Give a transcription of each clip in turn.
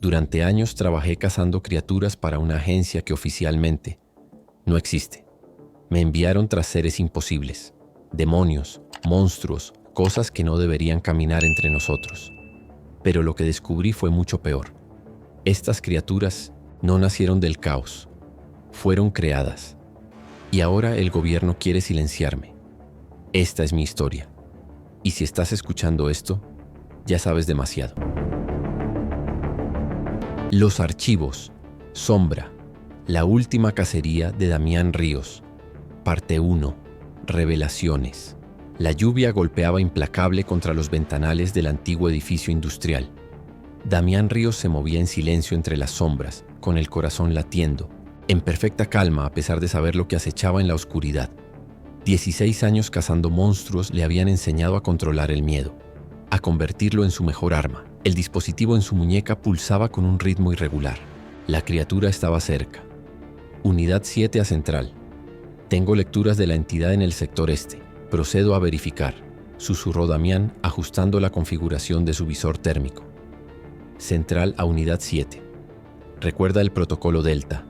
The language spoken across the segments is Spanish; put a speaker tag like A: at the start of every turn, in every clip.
A: Durante años trabajé cazando criaturas para una agencia que oficialmente no existe. Me enviaron tras seres imposibles, demonios, monstruos, cosas que no deberían caminar entre nosotros. Pero lo que descubrí fue mucho peor. Estas criaturas no nacieron del caos, fueron creadas. Y ahora el gobierno quiere silenciarme. Esta es mi historia. Y si estás escuchando esto, ya sabes demasiado. Los archivos, Sombra, la última cacería de Damián Ríos. Parte 1. Revelaciones. La lluvia golpeaba implacable contra los ventanales del antiguo edificio industrial. Damián Ríos se movía en silencio entre las sombras, con el corazón latiendo, en perfecta calma a pesar de saber lo que acechaba en la oscuridad. 16 años cazando monstruos le habían enseñado a controlar el miedo, a convertirlo en su mejor arma. El dispositivo en su muñeca pulsaba con un ritmo irregular. La criatura estaba cerca. Unidad 7 a Central. Tengo lecturas de la entidad en el sector este. Procedo a verificar, susurró Damián ajustando la configuración de su visor térmico. Central a Unidad 7. Recuerda el protocolo Delta.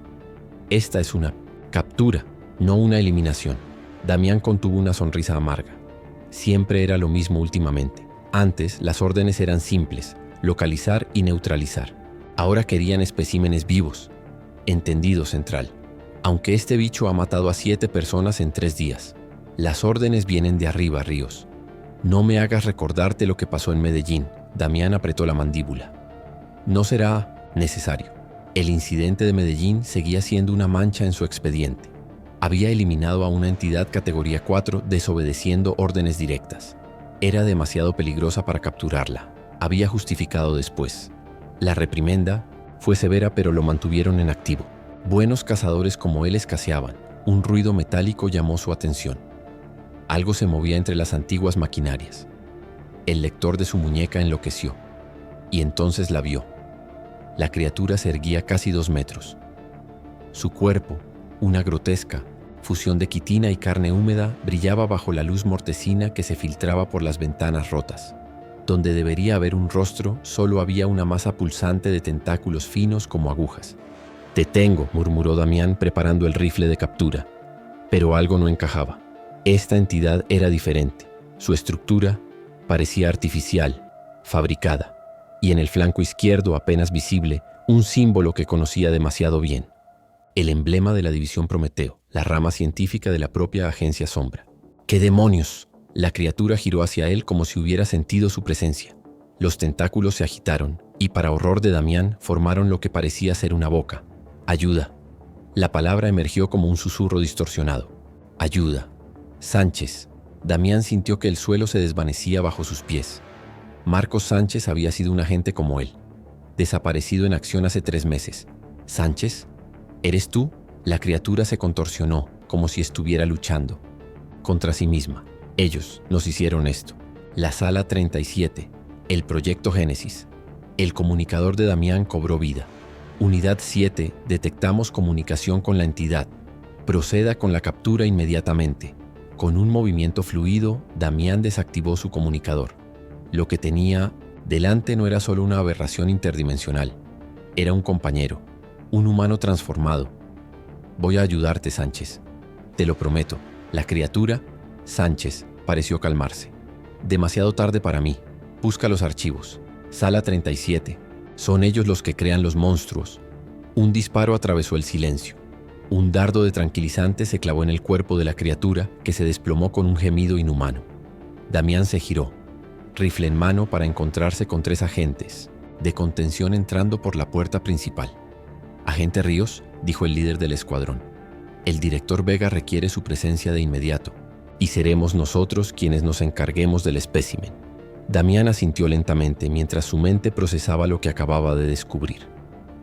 A: Esta es una captura, no una eliminación. Damián contuvo una sonrisa amarga. Siempre era lo mismo últimamente. Antes, las órdenes eran simples, localizar y neutralizar. Ahora querían especímenes vivos. Entendido, Central. Aunque este bicho ha matado a 7 personas en 3 días. Las órdenes vienen de arriba, Ríos. No me hagas recordarte lo que pasó en Medellín. Damián apretó la mandíbula. No será necesario. El incidente de Medellín seguía siendo una mancha en su expediente. Había eliminado a una entidad categoría 4 desobedeciendo órdenes directas. Era demasiado peligrosa para capturarla. Había justificado después. La reprimenda fue severa, pero lo mantuvieron en activo. Buenos cazadores como él escaseaban. Un ruido metálico llamó su atención. Algo se movía entre las antiguas maquinarias. El lector de su muñeca enloqueció. Y entonces la vio. La criatura se erguía casi 2 metros. Su cuerpo, una grotesca fusión de quitina y carne húmeda, brillaba bajo la luz mortecina que se filtraba por las ventanas rotas. Donde debería haber un rostro, solo había una masa pulsante de tentáculos finos como agujas. «Te tengo», murmuró Damián preparando el rifle de captura. Pero algo no encajaba. Esta entidad era diferente. Su estructura parecía artificial, fabricada. Y en el flanco izquierdo, apenas visible, un símbolo que conocía demasiado bien. El emblema de la División Prometeo, la rama científica de la propia Agencia Sombra. ¡Qué demonios! La criatura giró hacia él como si hubiera sentido su presencia. Los tentáculos se agitaron y, para horror de Damián, formaron lo que parecía ser una boca. «Ayuda». La palabra emergió como un susurro distorsionado. «Ayuda». Sánchez. Damián sintió que el suelo se desvanecía bajo sus pies. Marcos Sánchez había sido un agente como él, desaparecido en acción hace 3 meses. «¿Sánchez? ¿Eres tú?». La criatura se contorsionó, como si estuviera luchando contra sí misma. «Ellos nos hicieron esto». La sala 37, el proyecto Génesis. El comunicador de Damián cobró vida. Unidad 7, detectamos comunicación con la entidad. Proceda con la captura inmediatamente. Con un movimiento fluido, Damián desactivó su comunicador. Lo que tenía delante no era solo una aberración interdimensional. Era un compañero, un humano transformado. «Voy a ayudarte, Sánchez. Te lo prometo». La criatura, Sánchez, pareció calmarse. «Demasiado tarde para mí. Busca los archivos. Sala 37. Son ellos los que crean los monstruos». Un disparo atravesó el silencio. Un dardo de tranquilizante se clavó en el cuerpo de la criatura, que se desplomó con un gemido inhumano. Damián se giró, rifle en mano, para encontrarse con 3 agentes de contención entrando por la puerta principal. «Agente Ríos», dijo el líder del escuadrón, «el director Vega requiere su presencia de inmediato, y seremos nosotros quienes nos encarguemos del espécimen». Damián asintió lentamente mientras su mente procesaba lo que acababa de descubrir.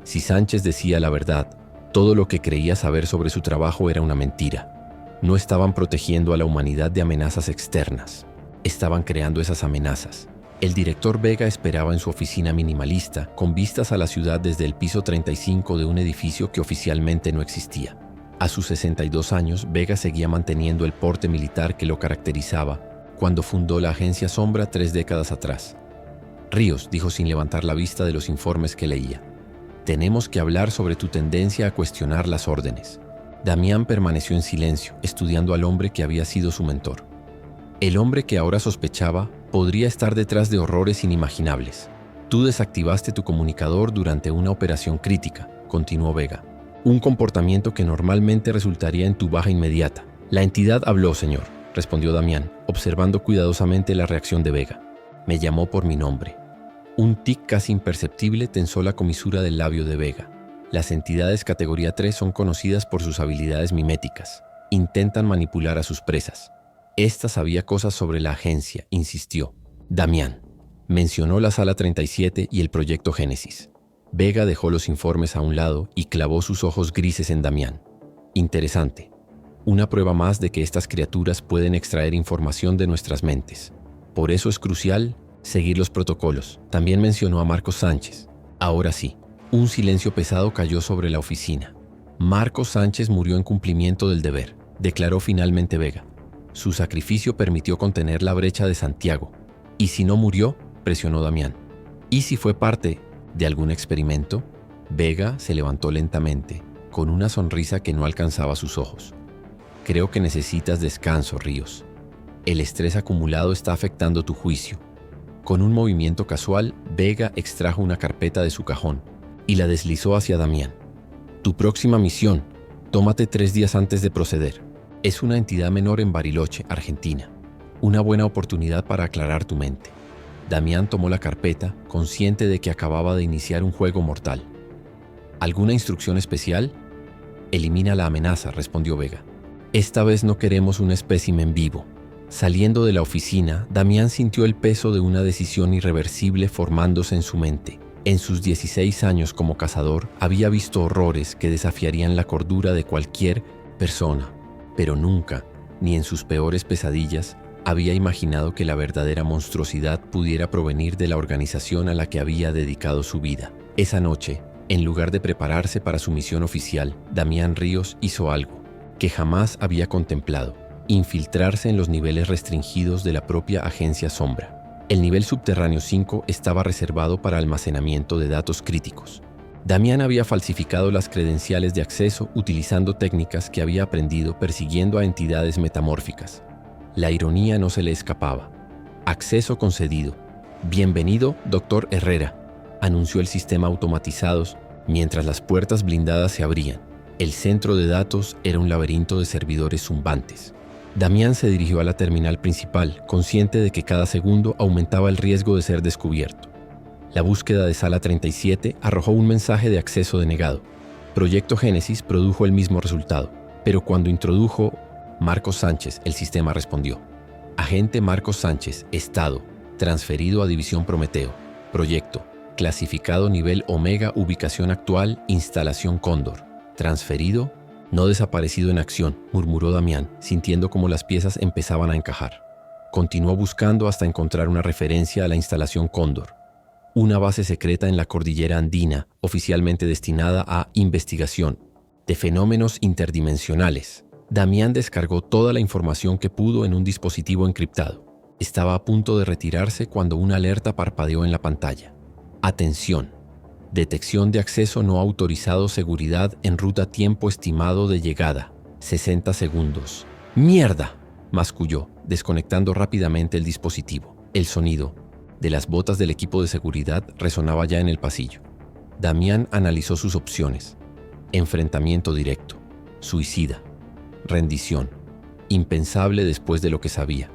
A: Si Sánchez decía la verdad, todo lo que creía saber sobre su trabajo era una mentira. No estaban protegiendo a la humanidad de amenazas externas. Estaban creando esas amenazas. El director Vega esperaba en su oficina minimalista, con vistas a la ciudad desde el piso 35 de un edificio que oficialmente no existía. A sus 62 años, Vega seguía manteniendo el porte militar que lo caracterizaba cuando fundó la Agencia Sombra 3 décadas atrás. «Ríos», dijo sin levantar la vista de los informes que leía. Tenemos que hablar sobre tu tendencia a cuestionar las órdenes. Damián permaneció en silencio, estudiando al hombre que había sido su mentor. El hombre que ahora sospechaba podría estar detrás de horrores inimaginables. Tú desactivaste tu comunicador durante una operación crítica, continuó Vega. Un comportamiento que normalmente resultaría en tu baja inmediata. La entidad habló, señor, respondió Damián, observando cuidadosamente la reacción de Vega. Me llamó por mi nombre. Un tic casi imperceptible tensó la comisura del labio de Vega. Las entidades categoría 3 son conocidas por sus habilidades miméticas. Intentan manipular a sus presas. Esta sabía cosas sobre la agencia, insistió. Damián. Mencionó la Sala 37 y el Proyecto Génesis. Vega dejó los informes a un lado y clavó sus ojos grises en Damián. Interesante. Una prueba más de que estas criaturas pueden extraer información de nuestras mentes. Por eso es crucial seguir los protocolos. También mencionó a Marcos Sánchez. Ahora sí, un silencio pesado cayó sobre la oficina. Marcos Sánchez murió en cumplimiento del deber, declaró finalmente Vega. Su sacrificio permitió contener la brecha de Santiago. ¿Y si no murió?, presionó Damián. ¿Y si fue parte de algún experimento? Vega se levantó lentamente, con una sonrisa que no alcanzaba sus ojos. Creo que necesitas descanso, Ríos. El estrés acumulado está afectando tu juicio. Con un movimiento casual, Vega extrajo una carpeta de su cajón y la deslizó hacia Damián. Tu próxima misión, tómate 3 días antes de proceder. Es una entidad menor en Bariloche, Argentina. Una buena oportunidad para aclarar tu mente. Damián tomó la carpeta, consciente de que acababa de iniciar un juego mortal. ¿Alguna instrucción especial? Elimina la amenaza, respondió Vega. Esta vez no queremos un espécimen vivo. Saliendo de la oficina, Damián sintió el peso de una decisión irreversible formándose en su mente. En sus 16 años como cazador, había visto horrores que desafiarían la cordura de cualquier persona, pero nunca, ni en sus peores pesadillas, había imaginado que la verdadera monstruosidad pudiera provenir de la organización a la que había dedicado su vida. Esa noche, en lugar de prepararse para su misión oficial, Damián Ríos hizo algo que jamás había contemplado: infiltrarse en los niveles restringidos de la propia agencia Sombra. El nivel subterráneo 5 estaba reservado para almacenamiento de datos críticos. Damián había falsificado las credenciales de acceso utilizando técnicas que había aprendido persiguiendo a entidades metamórficas. La ironía no se le escapaba. Acceso concedido. Bienvenido, Dr. Herrera, anunció el sistema automatizados mientras las puertas blindadas se abrían. El centro de datos era un laberinto de servidores zumbantes. Damián se dirigió a la terminal principal, consciente de que cada segundo aumentaba el riesgo de ser descubierto. La búsqueda de Sala 37 arrojó un mensaje de acceso denegado. Proyecto Génesis produjo el mismo resultado, pero cuando introdujo Marcos Sánchez, el sistema respondió. Agente Marcos Sánchez, estado, transferido a División Prometeo. Proyecto, clasificado nivel Omega, ubicación actual, instalación Cóndor. Transferido, no desaparecido en acción, murmuró Damián, sintiendo como las piezas empezaban a encajar. Continuó buscando hasta encontrar una referencia a la instalación Cóndor, una base secreta en la cordillera andina, oficialmente destinada a investigación de fenómenos interdimensionales. Damián descargó toda la información que pudo en un dispositivo encriptado. Estaba a punto de retirarse cuando una alerta parpadeó en la pantalla. Atención. Detección de acceso no autorizado, seguridad en ruta, tiempo estimado de llegada, 60 segundos. ¡Mierda!, masculló, desconectando rápidamente el dispositivo. El sonido de las botas del equipo de seguridad resonaba ya en el pasillo. Damián analizó sus opciones. Enfrentamiento directo, suicida, rendición, impensable después de lo que sabía.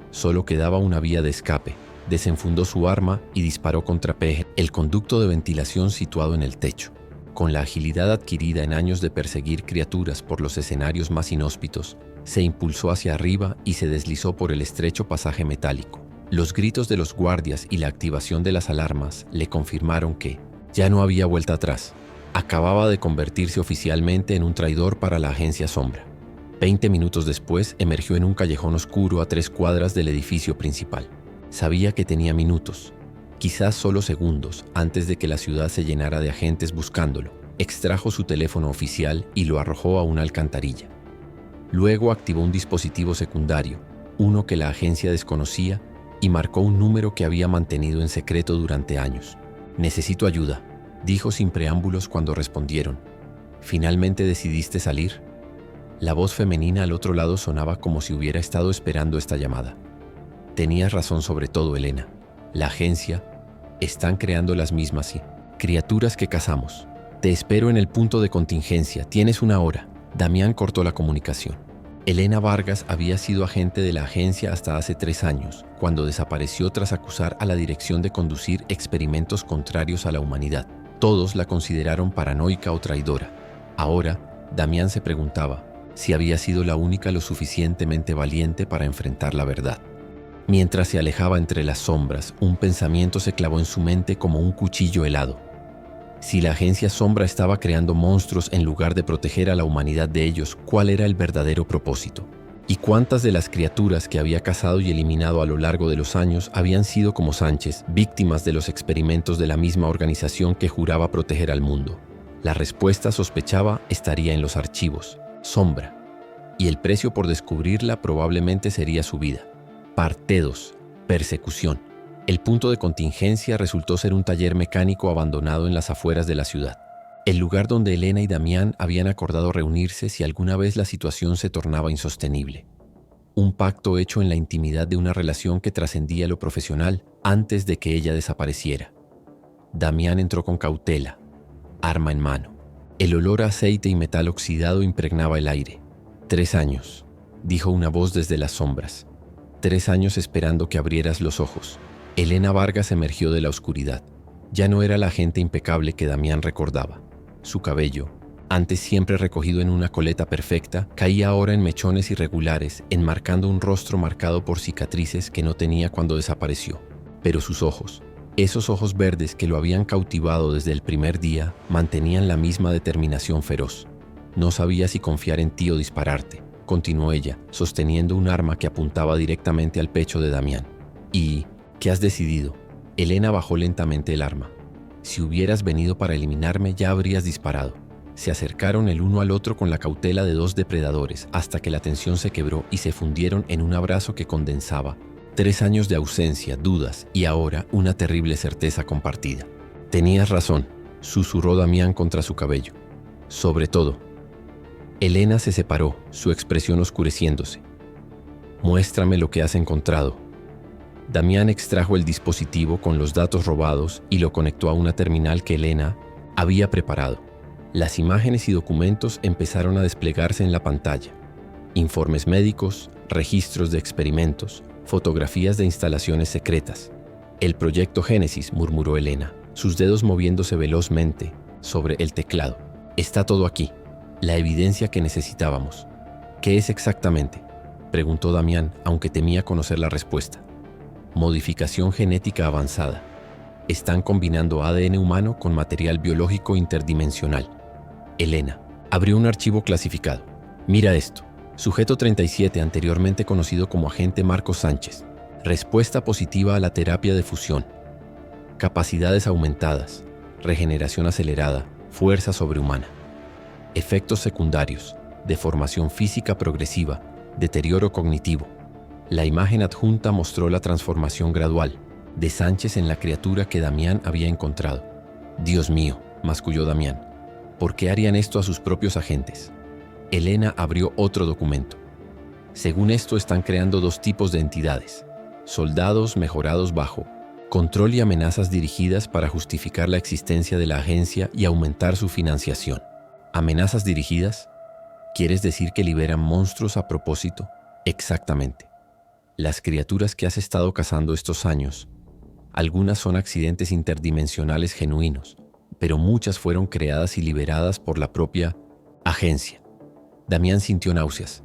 A: Solo quedaba una vía de escape. Desenfundó su arma y disparó contra Peje, el conducto de ventilación situado en el techo. Con la agilidad adquirida en años de perseguir criaturas por los escenarios más inhóspitos, se impulsó hacia arriba y se deslizó por el estrecho pasaje metálico. Los gritos de los guardias y la activación de las alarmas le confirmaron que ya no había vuelta atrás. Acababa de convertirse oficialmente en un traidor para la agencia Sombra. 20 minutos después, emergió en un callejón oscuro a 3 cuadras del edificio principal. Sabía que tenía minutos, quizás solo segundos, antes de que la ciudad se llenara de agentes buscándolo. Extrajo su teléfono oficial y lo arrojó a una alcantarilla. Luego activó un dispositivo secundario, uno que la agencia desconocía, y marcó un número que había mantenido en secreto durante años. Necesito ayuda. dijo sin preámbulos cuando respondieron. ¿Finalmente decidiste salir? La voz femenina al otro lado sonaba como si hubiera estado esperando esta llamada. Tenías razón sobre todo, Elena. La agencia están creando las mismas criaturas que cazamos. Te espero en el punto de contingencia. Tienes 1 hora. Damián cortó la comunicación. Elena Vargas había sido agente de la agencia hasta hace 3 años, cuando desapareció tras acusar a la dirección de conducir experimentos contrarios a la humanidad. Todos la consideraron paranoica o traidora. Ahora, Damián se preguntaba si había sido la única lo suficientemente valiente para enfrentar la verdad. Mientras se alejaba entre las sombras, un pensamiento se clavó en su mente como un cuchillo helado. Si la agencia Sombra estaba creando monstruos en lugar de proteger a la humanidad de ellos, ¿cuál era el verdadero propósito? ¿Y cuántas de las criaturas que había cazado y eliminado a lo largo de los años habían sido como Sánchez, víctimas de los experimentos de la misma organización que juraba proteger al mundo? La respuesta, sospechaba, estaría en los archivos, Sombra, y el precio por descubrirla probablemente sería su vida. Parte 2. Persecución. El punto de contingencia resultó ser un taller mecánico abandonado en las afueras de la ciudad, el lugar donde Elena y Damián habían acordado reunirse si alguna vez la situación se tornaba insostenible. Un pacto hecho en la intimidad de una relación que trascendía lo profesional antes de que ella desapareciera. Damián entró con cautela, arma en mano. El olor a aceite y metal oxidado impregnaba el aire. 3 años, dijo una voz desde las sombras. 3 años esperando que abrieras los ojos. Elena Vargas emergió de la oscuridad. Ya no era la agente impecable que Damián recordaba. Su cabello, antes siempre recogido en una coleta perfecta, caía ahora en mechones irregulares, enmarcando un rostro marcado por cicatrices que no tenía cuando desapareció. Pero sus ojos, esos ojos verdes que lo habían cautivado desde el primer día, mantenían la misma determinación feroz. No sabía si confiar en ti o dispararte, continuó ella, sosteniendo un arma que apuntaba directamente al pecho de Damián. ¿Y qué has decidido? Elena bajó lentamente el arma. Si hubieras venido para eliminarme, ya habrías disparado. Se acercaron el uno al otro con la cautela de 2 depredadores, hasta que la tensión se quebró y se fundieron en un abrazo que condensaba 3 años de ausencia, dudas y ahora una terrible certeza compartida. Tenías razón, susurró Damián contra su cabello. Sobre todo. Elena se separó, su expresión oscureciéndose. Muéstrame lo que has encontrado. Damián extrajo el dispositivo con los datos robados y lo conectó a una terminal que Elena había preparado. Las imágenes y documentos empezaron a desplegarse en la pantalla. Informes médicos, registros de experimentos, fotografías de instalaciones secretas. El proyecto Génesis, murmuró Elena, sus dedos moviéndose velozmente sobre el teclado. Está todo aquí, la evidencia que necesitábamos. ¿Qué es exactamente?, preguntó Damián, aunque temía conocer la respuesta. Modificación genética avanzada. Están combinando ADN humano con material biológico interdimensional. Elena abrió un archivo clasificado. Mira esto. Sujeto 37, anteriormente conocido como agente Marcos Sánchez. Respuesta positiva a la terapia de fusión. Capacidades aumentadas. Regeneración acelerada. Fuerza sobrehumana. Efectos secundarios. Deformación física progresiva. Deterioro cognitivo. La imagen adjunta mostró la transformación gradual de Sánchez en la criatura que Damián había encontrado. Dios mío, masculló Damián. ¿Por qué harían esto a sus propios agentes? Elena abrió otro documento. Según esto, están creando 2 tipos de entidades. Soldados mejorados bajo control y amenazas dirigidas para justificar la existencia de la agencia y aumentar su financiación. ¿Amenazas dirigidas? ¿Quieres decir que liberan monstruos a propósito? Exactamente. Las criaturas que has estado cazando estos años, algunas son accidentes interdimensionales genuinos, pero muchas fueron creadas y liberadas por la propia agencia. Damián sintió náuseas.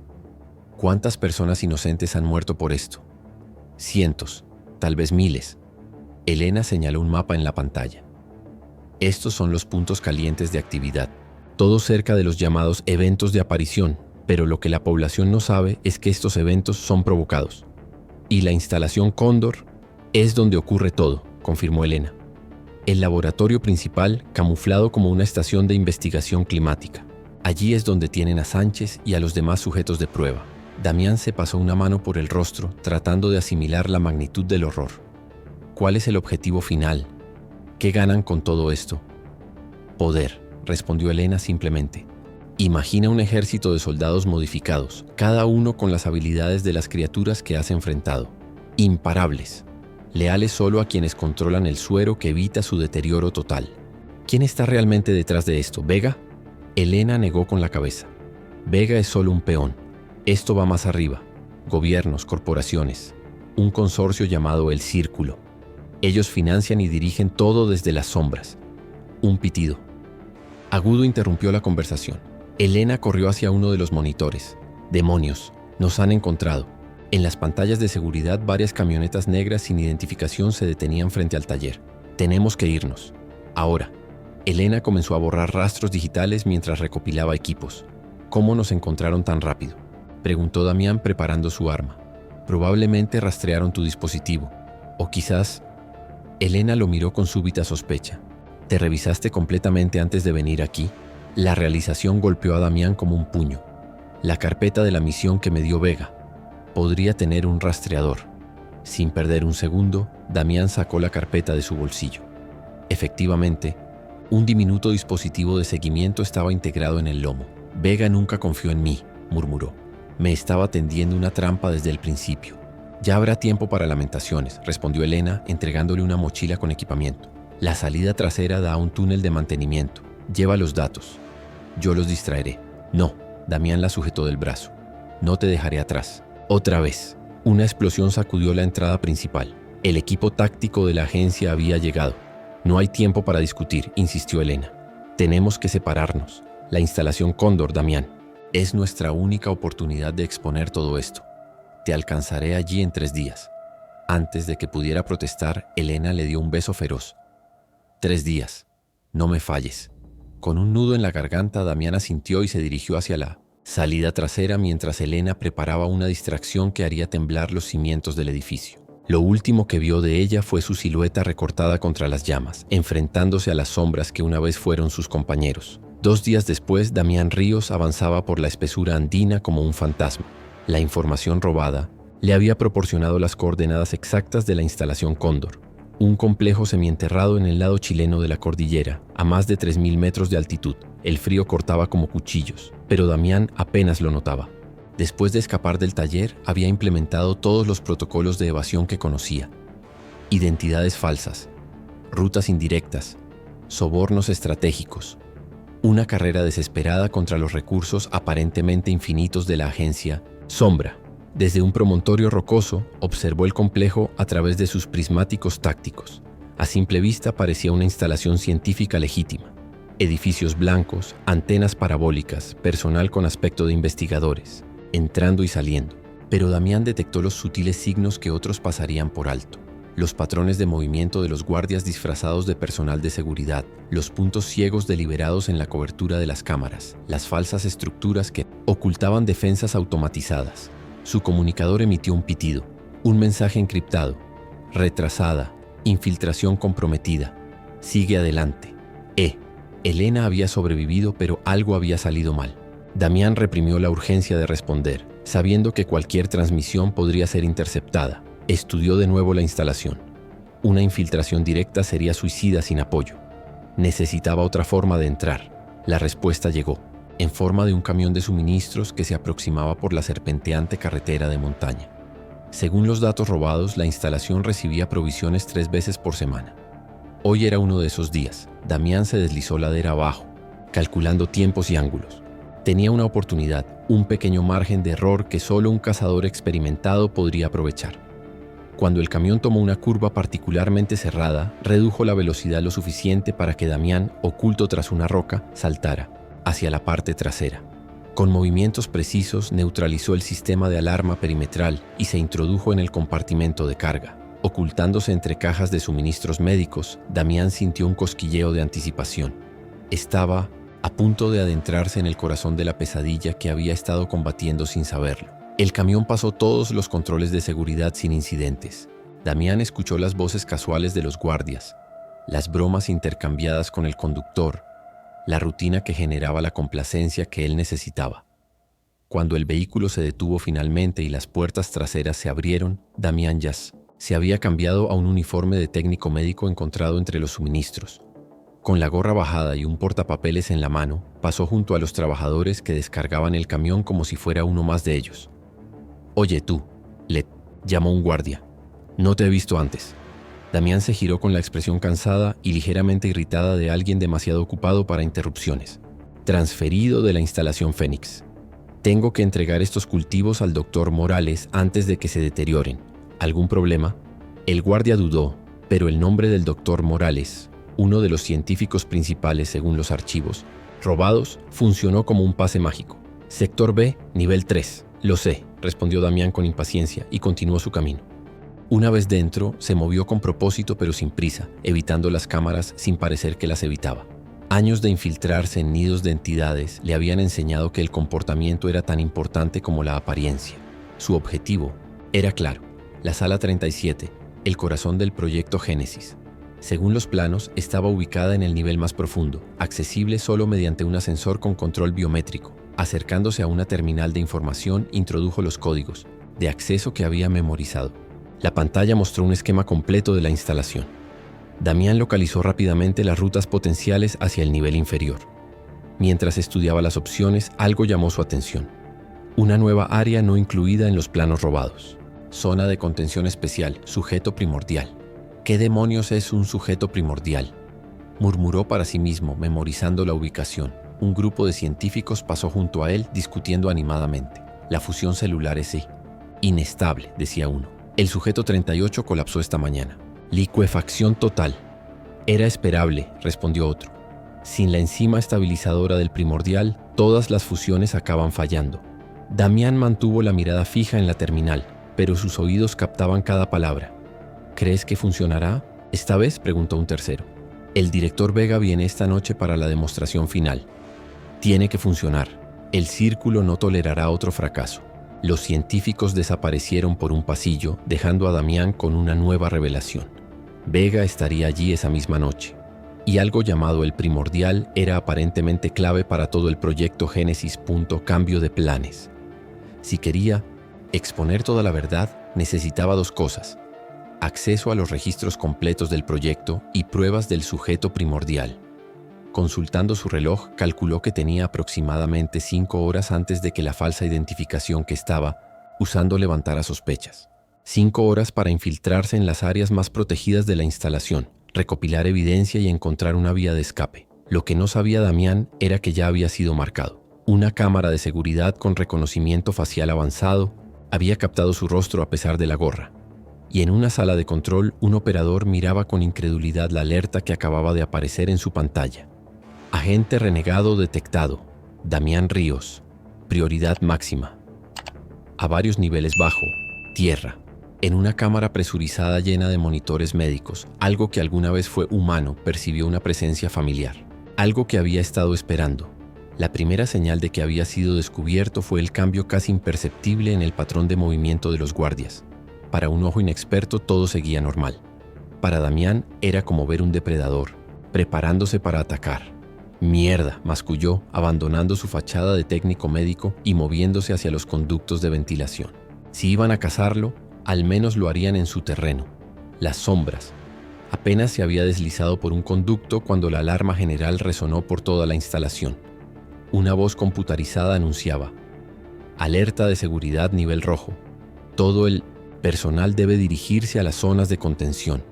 A: ¿Cuántas personas inocentes han muerto por esto? Cientos, tal vez miles. Elena señaló un mapa en la pantalla. Estos son los puntos calientes de actividad, todos cerca de los llamados eventos de aparición, pero lo que la población no sabe es que estos eventos son provocados. Y la instalación Cóndor es donde ocurre todo, confirmó Elena. El laboratorio principal, camuflado como una estación de investigación climática. Allí es donde tienen a Sánchez y a los demás sujetos de prueba. Damián se pasó una mano por el rostro, tratando de asimilar la magnitud del horror. ¿Cuál es el objetivo final? ¿Qué ganan con todo esto? Poder, respondió Elena simplemente. Imagina un ejército de soldados modificados, cada uno con las habilidades de las criaturas que has enfrentado. Imparables, leales solo a quienes controlan el suero que evita su deterioro total. ¿Quién está realmente detrás de esto? ¿Vega? Elena negó con la cabeza. Vega es solo un peón. Esto va más arriba. Gobiernos, corporaciones. Un consorcio llamado El Círculo. Ellos financian y dirigen todo desde las sombras. Un pitido. Agudo interrumpió la conversación. Elena corrió hacia uno de los monitores. Demonios, nos han encontrado. En las pantallas de seguridad varias camionetas negras sin identificación se detenían frente al taller. Tenemos que irnos. Ahora. Elena comenzó a borrar rastros digitales mientras recopilaba equipos. ¿Cómo nos encontraron tan rápido?, preguntó Damián preparando su arma. Probablemente rastrearon tu dispositivo. O quizás... Elena lo miró con súbita sospecha. ¿Te revisaste completamente antes de venir aquí? La realización golpeó a Damián como un puño. La carpeta de la misión que me dio Vega. Podría tener un rastreador. Sin perder un segundo, Damián sacó la carpeta de su bolsillo. Efectivamente, un diminuto dispositivo de seguimiento estaba integrado en el lomo. Vega nunca confió en mí, murmuró. Me estaba tendiendo una trampa desde el principio. Ya habrá tiempo para lamentaciones, respondió Elena, entregándole una mochila con equipamiento. La salida trasera da a un túnel de mantenimiento. Lleva los datos. Yo los distraeré. No, Damián la sujetó del brazo. No te dejaré atrás. Otra vez. Una explosión sacudió la entrada principal. El equipo táctico de la agencia había llegado. No hay tiempo para discutir, insistió Elena. Tenemos que separarnos. La instalación Cóndor, Damián. Es nuestra única oportunidad de exponer todo esto. Te alcanzaré allí en 3 días. Antes de que pudiera protestar, Elena le dio un beso feroz. 3 días. No me falles. Con un nudo en la garganta, Damián asintió y se dirigió hacia la salida trasera mientras Elena preparaba una distracción que haría temblar los cimientos del edificio. Lo último que vio de ella fue su silueta recortada contra las llamas, enfrentándose a las sombras que una vez fueron sus compañeros. 2 días después, Damián Ríos avanzaba por la espesura andina como un fantasma. La información robada le había proporcionado las coordenadas exactas de la instalación Cóndor, un complejo semienterrado en el lado chileno de la cordillera, a más de 3.000 metros de altitud. El frío cortaba como cuchillos, pero Damián apenas lo notaba. Después de escapar del taller, había implementado todos los protocolos de evasión que conocía. Identidades falsas, rutas indirectas, sobornos estratégicos. Una carrera desesperada contra los recursos aparentemente infinitos de la agencia Sombra. Desde un promontorio rocoso, observó el complejo a través de sus prismáticos tácticos. A simple vista parecía una instalación científica legítima. Edificios blancos, antenas parabólicas, personal con aspecto de investigadores, entrando y saliendo. Pero Damián detectó los sutiles signos que otros pasarían por alto. Los patrones de movimiento de los guardias disfrazados de personal de seguridad, los puntos ciegos deliberados en la cobertura de las cámaras, las falsas estructuras que ocultaban defensas automatizadas. Su comunicador emitió un pitido, un mensaje encriptado. Retrasada, infiltración comprometida. Sigue adelante. Elena había sobrevivido, pero algo había salido mal. Damián reprimió la urgencia de responder, sabiendo que cualquier transmisión podría ser interceptada. Estudió de nuevo la instalación. Una infiltración directa sería suicida sin apoyo. Necesitaba otra forma de entrar. La respuesta llegó, en forma de un camión de suministros que se aproximaba por la serpenteante carretera de montaña. Según los datos robados, la instalación recibía provisiones 3 veces por semana. Hoy era uno de esos días. Damián se deslizó ladera abajo, calculando tiempos y ángulos. Tenía una oportunidad, un pequeño margen de error que solo un cazador experimentado podría aprovechar. Cuando el camión tomó una curva particularmente cerrada, redujo la velocidad lo suficiente para que Damián, oculto tras una roca, saltara hacia la parte trasera. Con movimientos precisos neutralizó el sistema de alarma perimetral y se introdujo en el compartimento de carga. Ocultándose entre cajas de suministros médicos, Damián sintió un cosquilleo de anticipación. Estaba a punto de adentrarse en el corazón de la pesadilla que había estado combatiendo sin saberlo. El camión pasó todos los controles de seguridad sin incidentes. Damián escuchó las voces casuales de los guardias, las bromas intercambiadas con el conductor, la rutina que generaba la complacencia que él necesitaba. Cuando el vehículo se detuvo finalmente y las puertas traseras se abrieron, Damián Yas se había cambiado a un uniforme de técnico médico encontrado entre los suministros. Con la gorra bajada y un portapapeles en la mano, pasó junto a los trabajadores que descargaban el camión como si fuera uno más de ellos. «Oye tú», le llamó un guardia. «No te he visto antes». Damián se giró con la expresión cansada y ligeramente irritada de alguien demasiado ocupado para interrupciones. «Transferido de la instalación Fénix. Tengo que entregar estos cultivos al doctor Morales antes de que se deterioren. ¿Algún problema?». El guardia dudó, pero el nombre del doctor Morales, uno de los científicos principales según los archivos robados, funcionó como un pase mágico. «Sector B, nivel 3. Lo sé», respondió Damián con impaciencia y continuó su camino. Una vez dentro, se movió con propósito pero sin prisa, evitando las cámaras sin parecer que las evitaba. Años de infiltrarse en nidos de entidades le habían enseñado que el comportamiento era tan importante como la apariencia. Su objetivo era claro: la Sala 37, el corazón del proyecto Génesis. Según los planos, estaba ubicada en el nivel más profundo, accesible solo mediante un ascensor con control biométrico. Acercándose a una terminal de información, introdujo los códigos de acceso que había memorizado. La pantalla mostró un esquema completo de la instalación. Damián localizó rápidamente las rutas potenciales hacia el nivel inferior. Mientras estudiaba las opciones, algo llamó su atención. Una nueva área no incluida en los planos robados. Zona de contención especial, sujeto primordial. ¿Qué demonios es un sujeto primordial?, murmuró para sí mismo, memorizando la ubicación. Un grupo de científicos pasó junto a él discutiendo animadamente. La fusión celular es inestable, decía uno. El sujeto 38 colapsó esta mañana. Licuefacción total. Era esperable, respondió otro. Sin la enzima estabilizadora del primordial, todas las fusiones acaban fallando. Damián mantuvo la mirada fija en la terminal, pero sus oídos captaban cada palabra. ¿Crees que funcionará esta vez?, preguntó un tercero. El director Vega viene esta noche para la demostración final. Tiene que funcionar. El círculo no tolerará otro fracaso. Los científicos desaparecieron por un pasillo, dejando a Damián con una nueva revelación. Vega estaría allí esa misma noche. Y algo llamado el primordial era aparentemente clave para todo el proyecto Génesis. Cambio de planes. Si quería exponer toda la verdad, necesitaba dos cosas: acceso a los registros completos del proyecto y pruebas del sujeto primordial. Consultando su reloj, calculó que tenía aproximadamente 5 horas antes de que la falsa identificación que estaba usando levantara sospechas. 5 horas para infiltrarse en las áreas más protegidas de la instalación, recopilar evidencia y encontrar una vía de escape. Lo que no sabía Damián era que ya había sido marcado. Una cámara de seguridad con reconocimiento facial avanzado había captado su rostro a pesar de la gorra. Y en una sala de control, un operador miraba con incredulidad la alerta que acababa de aparecer en su pantalla. Agente renegado detectado. Damián Ríos. Prioridad máxima. A varios niveles bajo. Tierra. En una cámara presurizada llena de monitores médicos, algo que alguna vez fue humano percibió una presencia familiar. Algo que había estado esperando. La primera señal de que había sido descubierto fue el cambio casi imperceptible en el patrón de movimiento de los guardias. Para un ojo inexperto todo seguía normal. Para Damián era como ver un depredador, preparándose para atacar. «Mierda», masculló, abandonando su fachada de técnico médico y moviéndose hacia los conductos de ventilación. Si iban a cazarlo, al menos lo harían en su terreno. Las sombras. Apenas se había deslizado por un conducto cuando la alarma general resonó por toda la instalación. Una voz computarizada anunciaba: «Alerta de seguridad nivel rojo. Todo el personal debe dirigirse a las zonas de contención.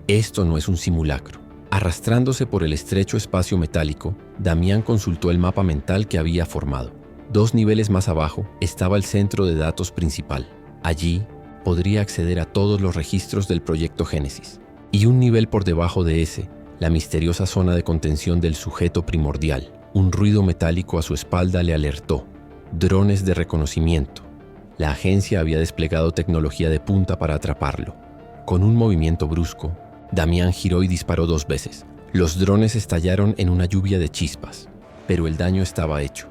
A: Esto no es un simulacro». Arrastrándose por el estrecho espacio metálico, Damián consultó el mapa mental que había formado. 2 niveles más abajo estaba el centro de datos principal. Allí podría acceder a todos los registros del proyecto Génesis. Y un nivel por debajo de ese, la misteriosa zona de contención del sujeto primordial. Un ruido metálico a su espalda le alertó. Drones de reconocimiento. La agencia había desplegado tecnología de punta para atraparlo. Con un movimiento brusco, Damián giró y disparó 2 veces. Los drones estallaron en una lluvia de chispas, pero el daño estaba hecho.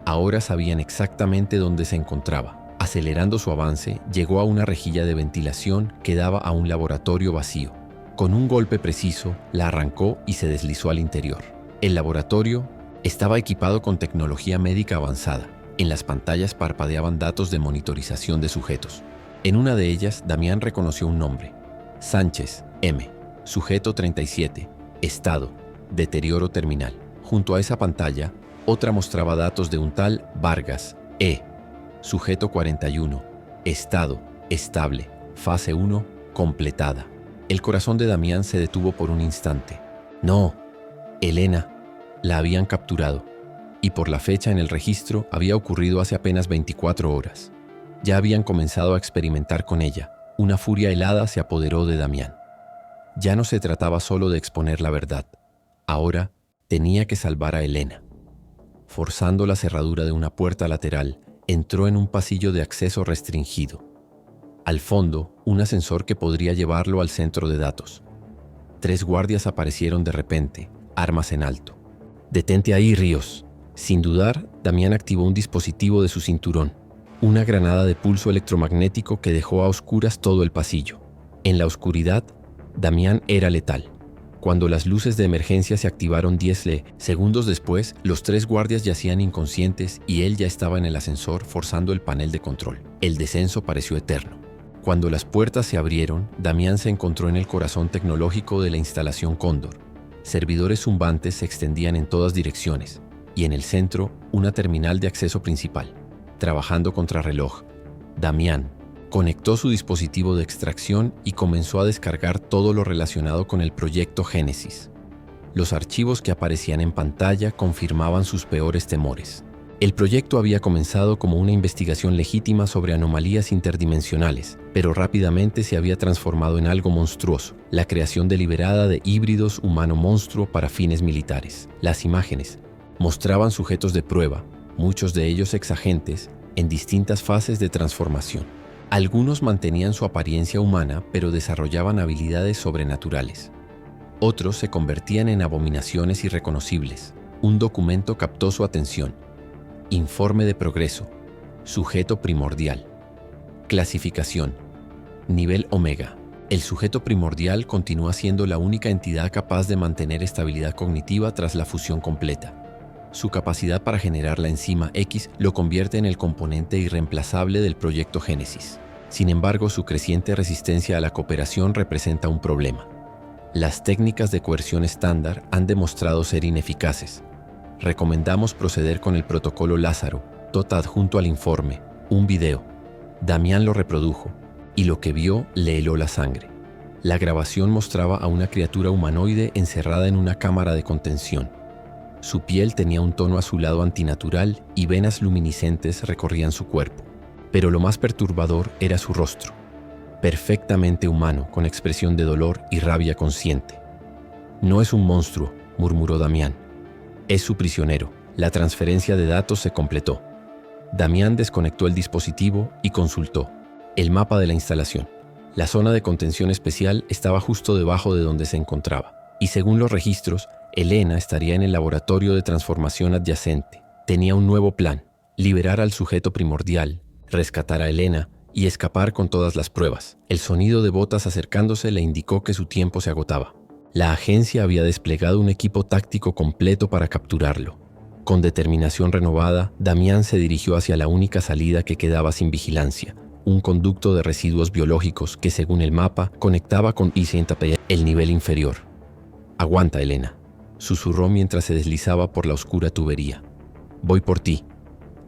A: Ahora sabían exactamente dónde se encontraba. Acelerando su avance, llegó a una rejilla de ventilación que daba a un laboratorio vacío. Con un golpe preciso, la arrancó y se deslizó al interior. El laboratorio estaba equipado con tecnología médica avanzada. En las pantallas parpadeaban datos de monitorización de sujetos. En una de ellas, Damián reconoció un nombre: Sánchez M. Sujeto 37. Estado: deterioro terminal. Junto a esa pantalla, otra mostraba datos de un tal Vargas E. Sujeto 41. Estado estable. Fase 1 completada. El corazón de Damián se detuvo por un instante. No, Elena. La habían capturado. Y por la fecha en el registro había ocurrido hace apenas 24 horas. Ya habían comenzado a experimentar con ella. Una furia helada se apoderó de Damián. Ya no se trataba solo de exponer la verdad. Ahora tenía que salvar a Elena. Forzando la cerradura de una puerta lateral, entró en un pasillo de acceso restringido. Al fondo, un ascensor que podría llevarlo al centro de datos. 3 guardias aparecieron de repente, armas en alto. «Detente ahí, Ríos». Sin dudar, Damián activó un dispositivo de su cinturón. Una granada de pulso electromagnético que dejó a oscuras todo el pasillo. En la oscuridad, Damián era letal. Cuando las luces de emergencia se activaron 10 segundos después, los 3 guardias yacían inconscientes y él ya estaba en el ascensor forzando el panel de control. El descenso pareció eterno. Cuando las puertas se abrieron, Damián se encontró en el corazón tecnológico de la instalación Cóndor. Servidores zumbantes se extendían en todas direcciones, y en el centro, una terminal de acceso principal. Trabajando contrarreloj, Damián conectó su dispositivo de extracción y comenzó a descargar todo lo relacionado con el proyecto Génesis. Los archivos que aparecían en pantalla confirmaban sus peores temores. El proyecto había comenzado como una investigación legítima sobre anomalías interdimensionales, pero rápidamente se había transformado en algo monstruoso, la creación deliberada de híbridos humano-monstruo para fines militares. Las imágenes mostraban sujetos de prueba, muchos de ellos exagentes, en distintas fases de transformación. Algunos mantenían su apariencia humana, pero desarrollaban habilidades sobrenaturales. Otros se convertían en abominaciones irreconocibles. Un documento captó su atención. Informe de progreso. Sujeto primordial. Clasificación. Nivel Omega. El sujeto primordial continúa siendo la única entidad capaz de mantener estabilidad cognitiva tras la fusión completa. Su capacidad para generar la enzima X lo convierte en el componente irreemplazable del proyecto Génesis. Sin embargo, su creciente resistencia a la cooperación representa un problema. Las técnicas de coerción estándar han demostrado ser ineficaces. Recomendamos proceder con el protocolo Lázaro. Tota adjunto al informe, un video. Damián lo reprodujo, y lo que vio le heló la sangre. La grabación mostraba a una criatura humanoide encerrada en una cámara de contención. Su piel tenía un tono azulado antinatural y venas luminiscentes recorrían su cuerpo. Pero lo más perturbador era su rostro, perfectamente humano, con expresión de dolor y rabia consciente. «No es un monstruo», murmuró Damián. «Es su prisionero». La transferencia de datos se completó. Damián desconectó el dispositivo y consultó el mapa de la instalación. La zona de contención especial estaba justo debajo de donde se encontraba, y según los registros, Elena estaría en el laboratorio de transformación adyacente. Tenía un nuevo plan: liberar al sujeto primordial, rescatar a Elena y escapar con todas las pruebas. El sonido de botas acercándose le indicó que su tiempo se agotaba. La agencia había desplegado un equipo táctico completo para capturarlo. Con determinación renovada, Damián se dirigió hacia la única salida que quedaba sin vigilancia, un conducto de residuos biológicos que, según el mapa, conectaba con ICNTP, el nivel inferior. «Aguanta, Elena», susurró mientras se deslizaba por la oscura tubería. «Voy por ti».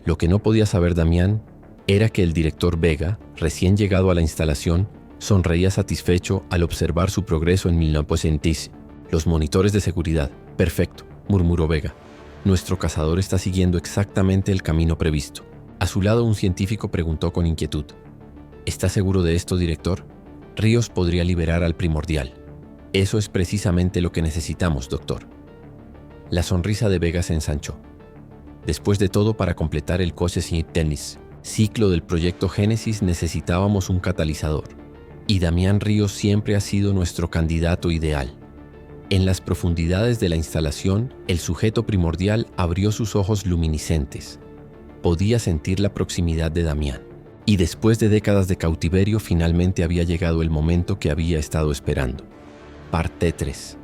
A: Lo que no podía saber Damián era que el director Vega, recién llegado a la instalación, sonreía satisfecho al observar su progreso en 1900. «Los monitores de seguridad. Perfecto», murmuró Vega. «Nuestro cazador está siguiendo exactamente el camino previsto». A su lado, un científico preguntó con inquietud: «¿Está seguro de esto, director? Ríos podría liberar al primordial». «Eso es precisamente lo que necesitamos, doctor». La sonrisa de Vega se ensanchó. «Después de todo, para completar el Tenis ciclo del proyecto Génesis necesitábamos un catalizador. Y Damián Ríos siempre ha sido nuestro candidato ideal». En las profundidades de la instalación, el sujeto primordial abrió sus ojos luminiscentes. Podía sentir la proximidad de Damián. Y después de décadas de cautiverio, finalmente había llegado el momento que había estado esperando. Parte 3.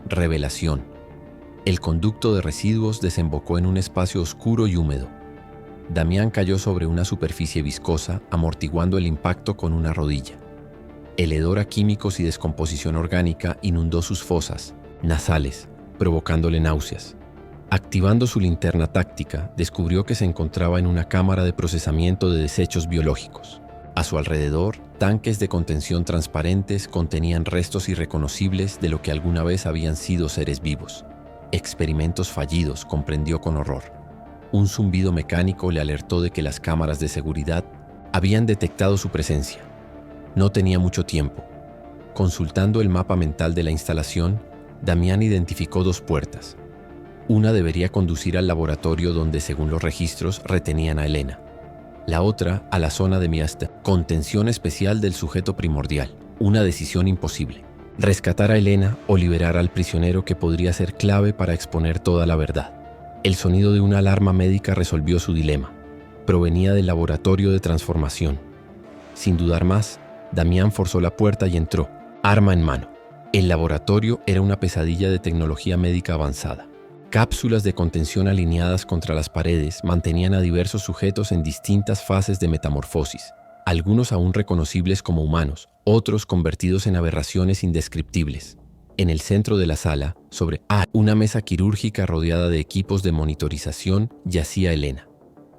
A: Revelación. El conducto de residuos desembocó en un espacio oscuro y húmedo. Damián cayó sobre una superficie viscosa, amortiguando el impacto con una rodilla. El hedor a químicos y descomposición orgánica inundó sus fosas nasales, provocándole náuseas. Activando su linterna táctica, descubrió que se encontraba en una cámara de procesamiento de desechos biológicos. A su alrededor, tanques de contención transparentes contenían restos irreconocibles de lo que alguna vez habían sido seres vivos. Experimentos fallidos, comprendió con horror. Un zumbido mecánico le alertó de que las cámaras de seguridad habían detectado su presencia. No tenía mucho tiempo. Consultando el mapa mental de la instalación, Damián identificó 2 puertas. Una debería conducir al laboratorio donde, según los registros, retenían a Elena. La otra, a la zona de contención especial del sujeto primordial. Una decisión imposible. Rescatar a Elena o liberar al prisionero, que podría ser clave para exponer toda la verdad. El sonido de una alarma médica resolvió su dilema. Provenía del laboratorio de transformación. Sin dudar más, Damián forzó la puerta y entró, arma en mano. El laboratorio era una pesadilla de tecnología médica avanzada. Cápsulas de contención alineadas contra las paredes mantenían a diversos sujetos en distintas fases de metamorfosis, algunos aún reconocibles como humanos, otros convertidos en aberraciones indescriptibles. En el centro de la sala, sobre una mesa quirúrgica rodeada de equipos de monitorización, yacía Elena.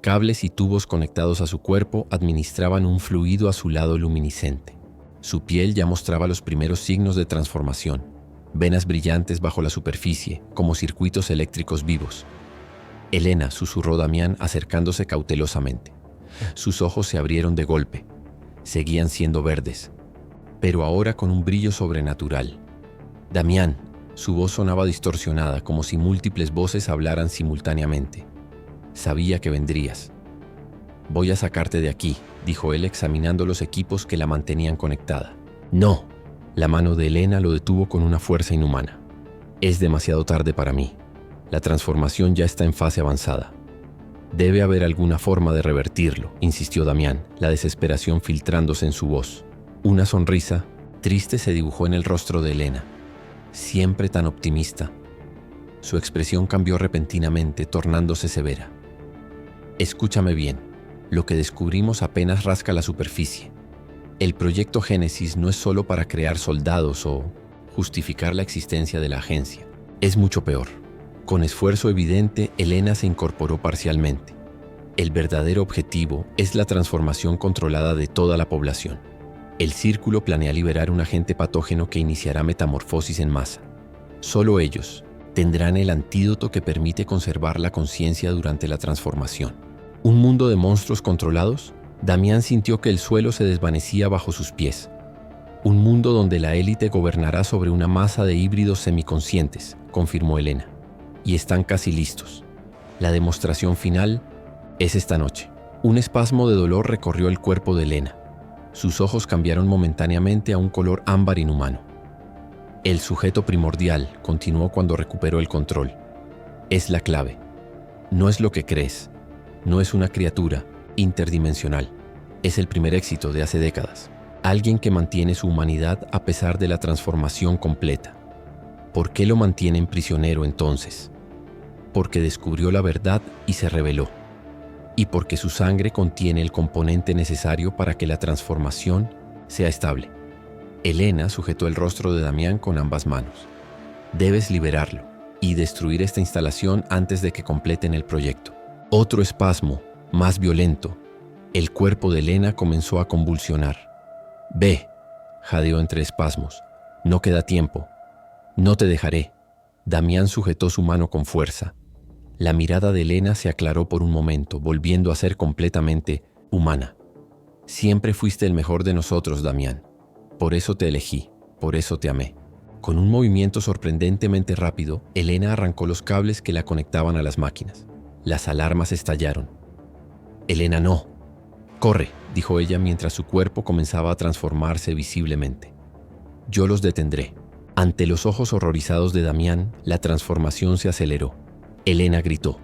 A: Cables y tubos conectados a su cuerpo administraban un fluido azulado luminiscente. Su piel ya mostraba los primeros signos de transformación. Venas brillantes bajo la superficie, como circuitos eléctricos vivos. «Elena», susurró Damián, acercándose cautelosamente. Sus ojos se abrieron de golpe. Seguían siendo verdes, pero ahora con un brillo sobrenatural. «Damián», su voz sonaba distorsionada, como si múltiples voces hablaran simultáneamente. «Sabía que vendrías». «Voy a sacarte de aquí», dijo él, examinando los equipos que la mantenían conectada. «No». La mano de Elena lo detuvo con una fuerza inhumana. «Es demasiado tarde para mí. La transformación ya está en fase avanzada». «Debe haber alguna forma de revertirlo», insistió Damián, la desesperación filtrándose en su voz. Una sonrisa triste se dibujó en el rostro de Elena. Siempre tan optimista. Su expresión cambió repentinamente, tornándose severa. «Escúchame bien. Lo que descubrimos apenas rasca la superficie. El proyecto Génesis no es solo para crear soldados o justificar la existencia de la agencia. Es mucho peor. Con esfuerzo evidente, Elena se incorporó parcialmente. El verdadero objetivo es la transformación controlada de toda la población. El Círculo planea liberar un agente patógeno que iniciará metamorfosis en masa. Solo ellos tendrán el antídoto que permite conservar la conciencia durante la transformación. ¿Un mundo de monstruos controlados? Damián sintió que el suelo se desvanecía bajo sus pies. Un mundo donde la élite gobernará sobre una masa de híbridos semiconscientes, confirmó Elena. Y están casi listos. La demostración final es esta noche. Un espasmo de dolor recorrió el cuerpo de Elena. Sus ojos cambiaron momentáneamente a un color ámbar inhumano. El sujeto primordial, continuó cuando recuperó el control. Es la clave. No es lo que crees. No es una criatura interdimensional. Es el primer éxito de hace décadas. Alguien que mantiene su humanidad a pesar de la transformación completa. ¿Por qué lo mantienen prisionero entonces? Porque descubrió la verdad y se rebeló. Y porque su sangre contiene el componente necesario para que la transformación sea estable. Elena sujetó el rostro de Damián con ambas manos. Debes liberarlo y destruir esta instalación antes de que completen el proyecto. Otro espasmo, más violento. El cuerpo de Elena comenzó a convulsionar. «Ve», jadeó entre espasmos. «No queda tiempo. No te dejaré». Damián sujetó su mano con fuerza. La mirada de Elena se aclaró por un momento, volviendo a ser completamente humana. «Siempre fuiste el mejor de nosotros, Damián. Por eso te elegí, por eso te amé». Con un movimiento sorprendentemente rápido, Elena arrancó los cables que la conectaban a las máquinas. Las alarmas estallaron. «Elena, no». «Corre», dijo ella mientras su cuerpo comenzaba a transformarse visiblemente. «Yo los detendré». Ante los ojos horrorizados de Damián, la transformación se aceleró. Elena gritó,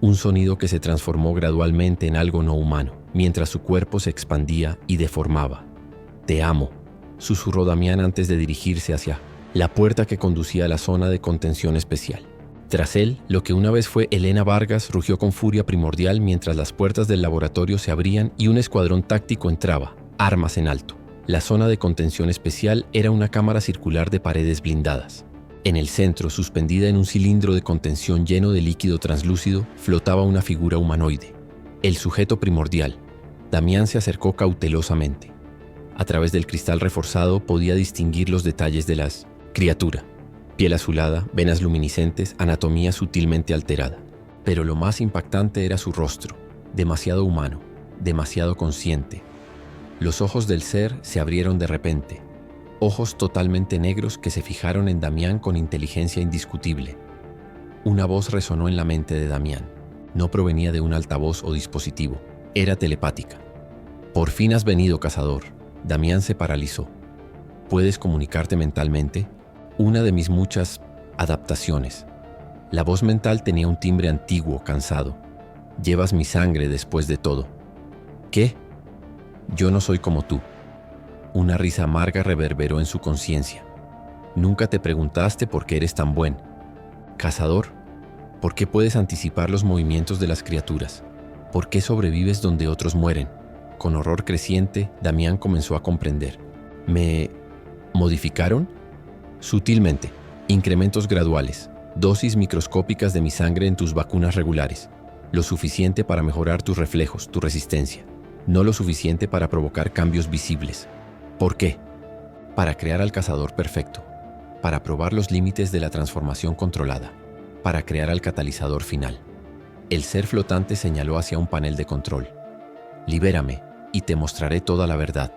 A: un sonido que se transformó gradualmente en algo no humano, mientras su cuerpo se expandía y deformaba. «Te amo», susurró Damián antes de dirigirse hacia la puerta que conducía a la zona de contención especial. Tras él, lo que una vez fue Elena Vargas rugió con furia primordial mientras las puertas del laboratorio se abrían y un escuadrón táctico entraba, armas en alto. La zona de contención especial era una cámara circular de paredes blindadas. En el centro, suspendida en un cilindro de contención lleno de líquido translúcido, flotaba una figura humanoide. El sujeto primordial. Damián se acercó cautelosamente. A través del cristal reforzado podía distinguir los detalles de la criatura. Piel azulada, venas luminiscentes, anatomía sutilmente alterada. Pero lo más impactante era su rostro, demasiado humano, demasiado consciente. Los ojos del ser se abrieron de repente, ojos totalmente negros que se fijaron en Damián con inteligencia indiscutible. Una voz resonó en la mente de Damián. No provenía de un altavoz o dispositivo, era telepática. «Por fin has venido, cazador». Damián se paralizó. «¿Puedes comunicarte mentalmente?» Una de mis muchas adaptaciones. La voz mental tenía un timbre antiguo, cansado. «Llevas mi sangre después de todo». «¿Qué?» «Yo no soy como tú». Una risa amarga reverberó en su conciencia. «Nunca te preguntaste por qué eres tan buen. Cazador, ¿por qué puedes anticipar los movimientos de las criaturas? ¿Por qué sobrevives donde otros mueren?» Con horror creciente, Damián comenzó a comprender. «¿Me modificaron?» «Sutilmente. Incrementos graduales. Dosis microscópicas de mi sangre en tus vacunas regulares. Lo suficiente para mejorar tus reflejos, tu resistencia. No lo suficiente para provocar cambios visibles. ¿Por qué? Para crear al cazador perfecto. Para probar los límites de la transformación controlada. Para crear al catalizador final». El ser flotante señaló hacia un panel de control. «Libérame y te mostraré toda la verdad».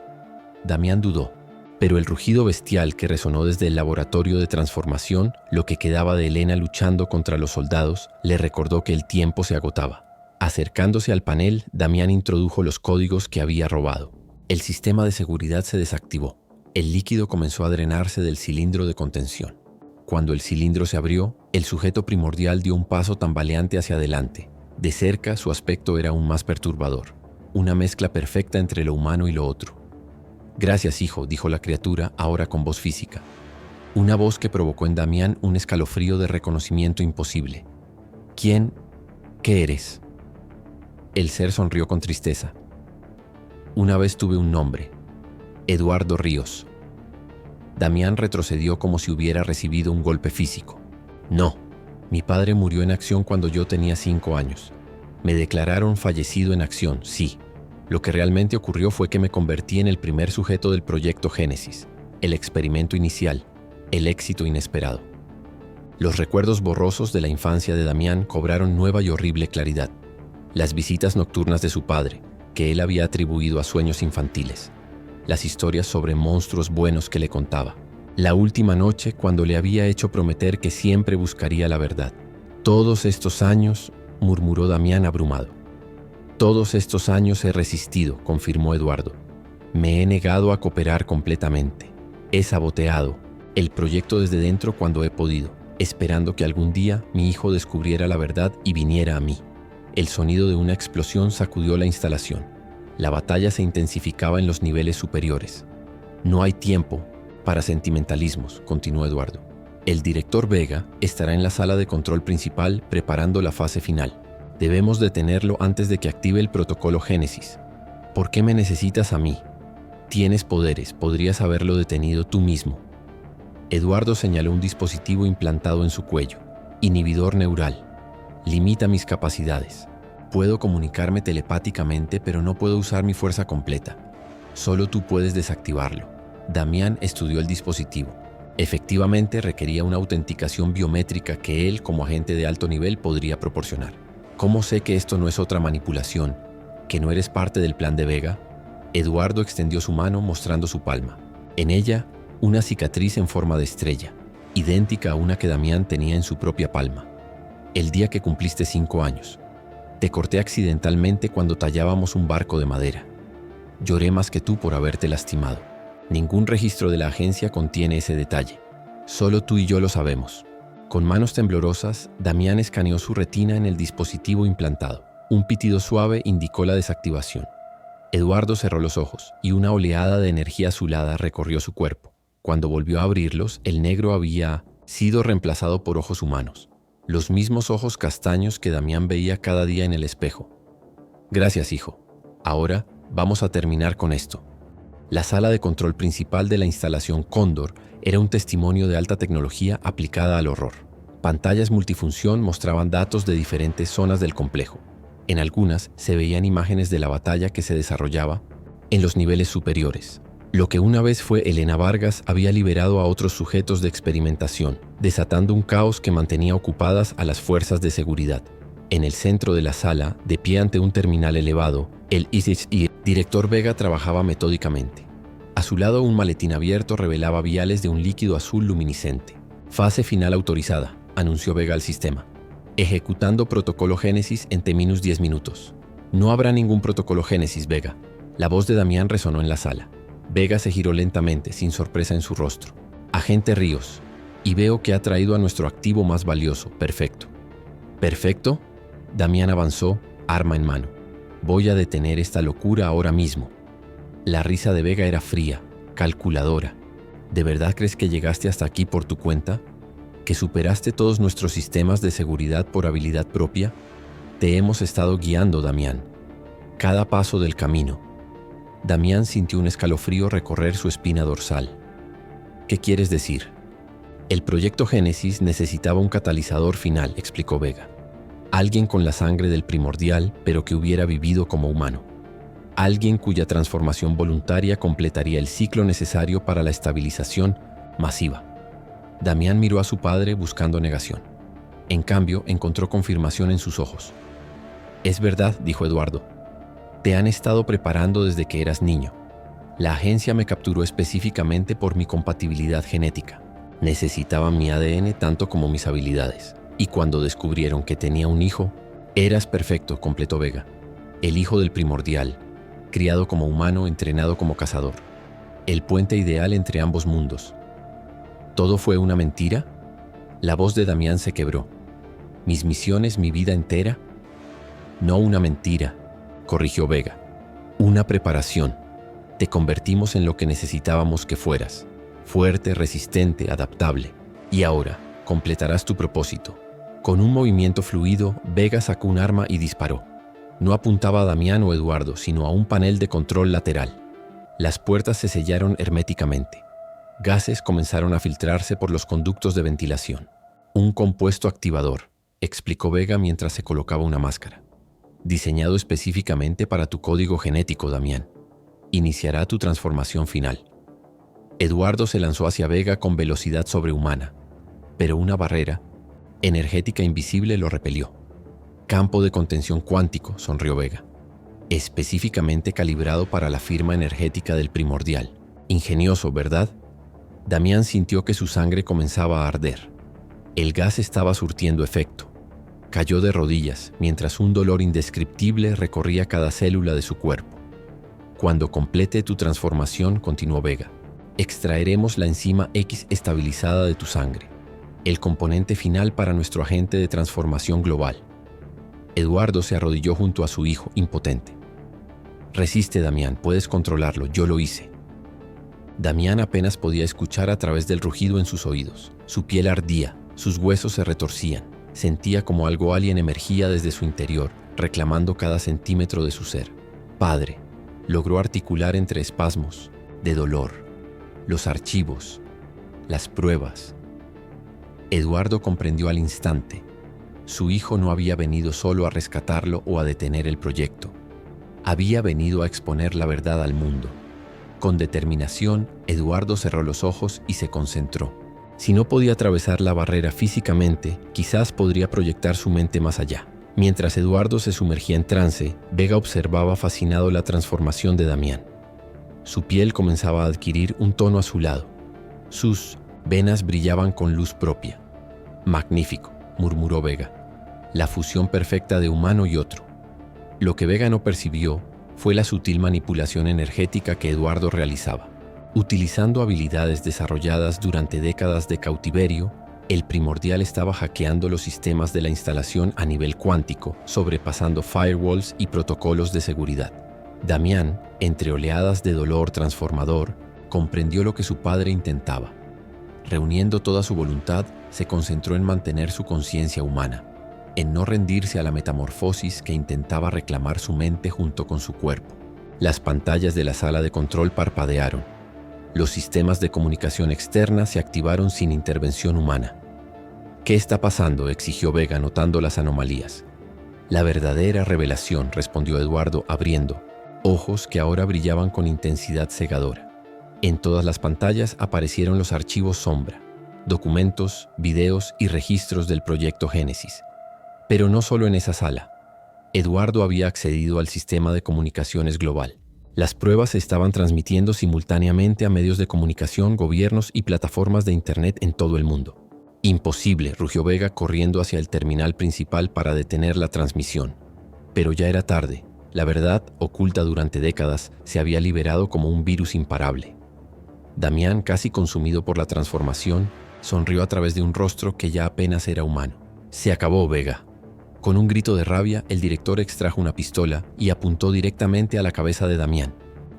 A: Damián dudó, pero el rugido bestial que resonó desde el laboratorio de transformación, lo que quedaba de Elena luchando contra los soldados, le recordó que el tiempo se agotaba. Acercándose al panel, Damián introdujo los códigos que había robado. El sistema de seguridad se desactivó. El líquido comenzó a drenarse del cilindro de contención. Cuando el cilindro se abrió, el sujeto primordial dio un paso tambaleante hacia adelante. De cerca, su aspecto era aún más perturbador. Una mezcla perfecta entre lo humano y lo otro. «Gracias, hijo», dijo la criatura, ahora con voz física. Una voz que provocó en Damián un escalofrío de reconocimiento imposible. «¿Quién? ¿Qué eres?» El ser sonrió con tristeza. «Una vez tuve un nombre. Eduardo Ríos». Damián retrocedió como si hubiera recibido un golpe físico. «No, mi padre murió en acción cuando yo tenía 5 años. Me declararon fallecido en acción, sí. Lo que realmente ocurrió fue que me convertí en el primer sujeto del proyecto Génesis, el experimento inicial, el éxito inesperado». Los recuerdos borrosos de la infancia de Damián cobraron nueva y horrible claridad. Las visitas nocturnas de su padre, que él había atribuido a sueños infantiles. Las historias sobre monstruos buenos que le contaba. La última noche cuando le había hecho prometer que siempre buscaría la verdad. «Todos estos años», murmuró Damián abrumado. «Todos estos años he resistido», confirmó Eduardo. «Me he negado a cooperar completamente. He saboteado el proyecto desde dentro cuando he podido, esperando que algún día mi hijo descubriera la verdad y viniera a mí». El sonido de una explosión sacudió la instalación. La batalla se intensificaba en los niveles superiores. «No hay tiempo para sentimentalismos», continuó Eduardo. «El director Vega estará en la sala de control principal preparando la fase final. Debemos detenerlo antes de que active el protocolo Génesis. ¿Por qué me necesitas a mí? Tienes poderes, podrías haberlo detenido tú mismo». Eduardo señaló un dispositivo implantado en su cuello. «Inhibidor neural. Limita mis capacidades. Puedo comunicarme telepáticamente, pero no puedo usar mi fuerza completa. Solo tú puedes desactivarlo». Damián estudió el dispositivo. Efectivamente requería una autenticación biométrica que él, como agente de alto nivel, podría proporcionar. «¿Cómo sé que esto no es otra manipulación? ¿Que no eres parte del plan de Vega?» Eduardo extendió su mano mostrando su palma. En ella, una cicatriz en forma de estrella, idéntica a una que Damián tenía en su propia palma. «El día que cumpliste 5 años. Te corté accidentalmente cuando tallábamos un barco de madera. Lloré más que tú por haberte lastimado. Ningún registro de la agencia contiene ese detalle. Solo tú y yo lo sabemos». Con manos temblorosas, Damián escaneó su retina en el dispositivo implantado. Un pitido suave indicó la desactivación. Eduardo cerró los ojos y una oleada de energía azulada recorrió su cuerpo. Cuando volvió a abrirlos, el negro había sido reemplazado por ojos humanos. Los mismos ojos castaños que Damián veía cada día en el espejo. «Gracias, hijo. Ahora vamos a terminar con esto». La sala de control principal de la instalación Cóndor era un testimonio de alta tecnología aplicada al horror. Pantallas multifunción mostraban datos de diferentes zonas del complejo. En algunas se veían imágenes de la batalla que se desarrollaba en los niveles superiores. Lo que una vez fue Elena Vargas había liberado a otros sujetos de experimentación, desatando un caos que mantenía ocupadas a las fuerzas de seguridad. En el centro de la sala, de pie ante un terminal elevado, el director Vega trabajaba metódicamente. A su lado, un maletín abierto revelaba viales de un líquido azul luminiscente. Fase final autorizada, anunció Vega al sistema. Ejecutando protocolo Génesis en T-10 minutos. No habrá ningún protocolo Génesis, Vega. La voz de Damián resonó en la sala. Vega se giró lentamente, sin sorpresa en su rostro. Agente Ríos, y veo que ha traído a nuestro activo más valioso. Perfecto. ¿Perfecto? Damián avanzó, arma en mano. Voy a detener esta locura ahora mismo. La risa de Vega era fría, calculadora. ¿De verdad crees que llegaste hasta aquí por tu cuenta? ¿Que superaste todos nuestros sistemas de seguridad por habilidad propia? Te hemos estado guiando, Damián. Cada paso del camino. Damián sintió un escalofrío recorrer su espina dorsal. ¿Qué quieres decir? El proyecto Génesis necesitaba un catalizador final, explicó Vega. Alguien con la sangre del primordial, pero que hubiera vivido como humano. Alguien cuya transformación voluntaria completaría el ciclo necesario para la estabilización masiva. Damián miró a su padre buscando negación. En cambio, encontró confirmación en sus ojos. Es verdad, dijo Eduardo. Te han estado preparando desde que eras niño. La agencia me capturó específicamente por mi compatibilidad genética. Necesitaban mi ADN tanto como mis habilidades. Y cuando descubrieron que tenía un hijo, eras perfecto, completó Vega. El hijo del primordial, criado como humano, entrenado como cazador. El puente ideal entre ambos mundos. ¿Todo fue una mentira? La voz de Damián se quebró. ¿Mis misiones, mi vida entera? No una mentira, corrigió Vega. Una preparación. Te convertimos en lo que necesitábamos que fueras. Fuerte, resistente, adaptable. Y ahora, completarás tu propósito. Con un movimiento fluido, Vega sacó un arma y disparó. No apuntaba a Damián o Eduardo, sino a un panel de control lateral. Las puertas se sellaron herméticamente. Gases comenzaron a filtrarse por los conductos de ventilación. Un compuesto activador, explicó Vega mientras se colocaba una máscara. Diseñado específicamente para tu código genético, Damián. Iniciará tu transformación final. Eduardo se lanzó hacia Vega con velocidad sobrehumana, pero una barrera energética invisible lo repelió. Campo de contención cuántico, sonrió Vega. Específicamente calibrado para la firma energética del primordial. Ingenioso, ¿verdad? Damián sintió que su sangre comenzaba a arder. El gas estaba surtiendo efecto. Cayó de rodillas, mientras un dolor indescriptible recorría cada célula de su cuerpo. Cuando complete tu transformación, continuó Vega, extraeremos la enzima X estabilizada de tu sangre, el componente final para nuestro agente de transformación global. Eduardo se arrodilló junto a su hijo, impotente. Resiste, Damián, puedes controlarlo, yo lo hice. Damián apenas podía escuchar a través del rugido en sus oídos. Su piel ardía, sus huesos se retorcían. Sentía como algo alien emergía desde su interior, reclamando cada centímetro de su ser. Padre, logró articular entre espasmos, de dolor, los archivos, las pruebas. Eduardo comprendió al instante. Su hijo no había venido solo a rescatarlo o a detener el proyecto. Había venido a exponer la verdad al mundo. Con determinación, Eduardo cerró los ojos y se concentró. Si no podía atravesar la barrera físicamente, quizás podría proyectar su mente más allá. Mientras Eduardo se sumergía en trance, Vega observaba fascinado la transformación de Damián. Su piel comenzaba a adquirir un tono azulado. Sus venas brillaban con luz propia. Magnífico, murmuró Vega. La fusión perfecta de humano y otro. Lo que Vega no percibió fue la sutil manipulación energética que Eduardo realizaba. Utilizando habilidades desarrolladas durante décadas de cautiverio, el primordial estaba hackeando los sistemas de la instalación a nivel cuántico, sobrepasando firewalls y protocolos de seguridad. Damián, entre oleadas de dolor transformador, comprendió lo que su padre intentaba. Reuniendo toda su voluntad, se concentró en mantener su conciencia humana, en no rendirse a la metamorfosis que intentaba reclamar su mente junto con su cuerpo. Las pantallas de la sala de control parpadearon. Los sistemas de comunicación externa se activaron sin intervención humana. ¿Qué está pasando?, exigió Vega, notando las anomalías. La verdadera revelación, respondió Eduardo, abriendo ojos que ahora brillaban con intensidad cegadora. En todas las pantallas aparecieron los archivos Sombra, documentos, videos y registros del proyecto Génesis. Pero no solo en esa sala. Eduardo había accedido al sistema de comunicaciones global. Las pruebas se estaban transmitiendo simultáneamente a medios de comunicación, gobiernos y plataformas de Internet en todo el mundo. Imposible, rugió Vega, corriendo hacia el terminal principal para detener la transmisión. Pero ya era tarde. La verdad, oculta durante décadas, se había liberado como un virus imparable. Damián, casi consumido por la transformación, sonrió a través de un rostro que ya apenas era humano. Se acabó, Vega. Con un grito de rabia, el director extrajo una pistola y apuntó directamente a la cabeza de Damián.